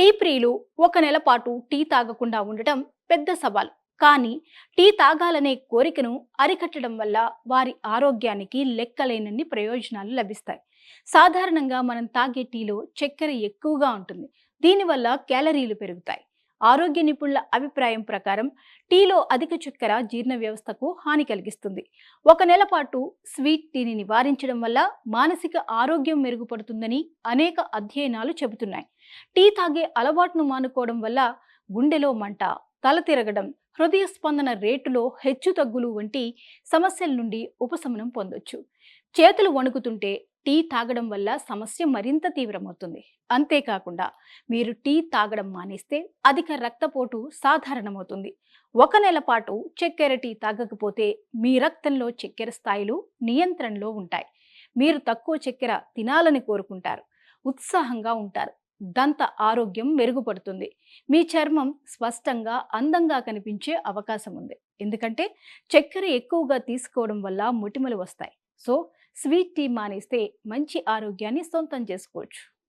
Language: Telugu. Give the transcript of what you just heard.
టీ ప్రియులు ఒక నెల పాటు టీ తాగకుండా ఉండటం పెద్ద సవాల్. కానీ టీ తాగాలనే కోరికను అరికట్టడం వల్ల వారి ఆరోగ్యానికి లెక్కలేనన్ని ప్రయోజనాలు లభిస్తాయి. సాధారణంగా మనం తాగే టీలో చక్కెర ఎక్కువగా ఉంటుంది. దీనివల్ల క్యాలరీలు పెరుగుతాయి. ఆరోగ్య నిపుణుల అభిప్రాయం ప్రకారం టీలో అధిక చక్కెర జీర్ణ వ్యవస్థకు హాని కలిగిస్తుంది. ఒక నెల పాటు స్వీట్ టీని నివారించడం వల్ల మానసిక ఆరోగ్యం మెరుగుపడుతుందని అనేక అధ్యయనాలు చెబుతున్నాయి. టీ తాగే అలవాటును మానుకోవడం వల్ల గుండెలో మంట, తల తిరగడం, హృదయ స్పందన రేటులో హెచ్చుతగ్గులు వంటి సమస్యల నుండి ఉపశమనం పొందొచ్చు. చేతులు వణుకుతుంటే టీ తాగడం వల్ల సమస్య మరింత తీవ్రమవుతుంది. అంతేకాకుండా మీరు టీ తాగడం మానేస్తే అధిక రక్తపోటు సాధారణమవుతుంది. ఒక నెల పాటు చక్కెర టీ తాగకపోతే మీ రక్తంలో చక్కెర స్థాయిలు నియంత్రణలో ఉంటాయి. మీరు తక్కువ చక్కెర తినాలని కోరుకుంటారు, ఉత్సాహంగా ఉంటారు, దంత ఆరోగ్యం మెరుగుపడుతుంది. మీ చర్మం స్పష్టంగా అందంగా కనిపించే అవకాశం ఉంది. ఎందుకంటే చక్కెర ఎక్కువగా తీసుకోవడం వల్ల మొటిమలు వస్తాయి. సో స్వీట్ టీ మానేస్తే మంచి ఆరోగ్యాన్ని సొంతం చేసుకోవచ్చు.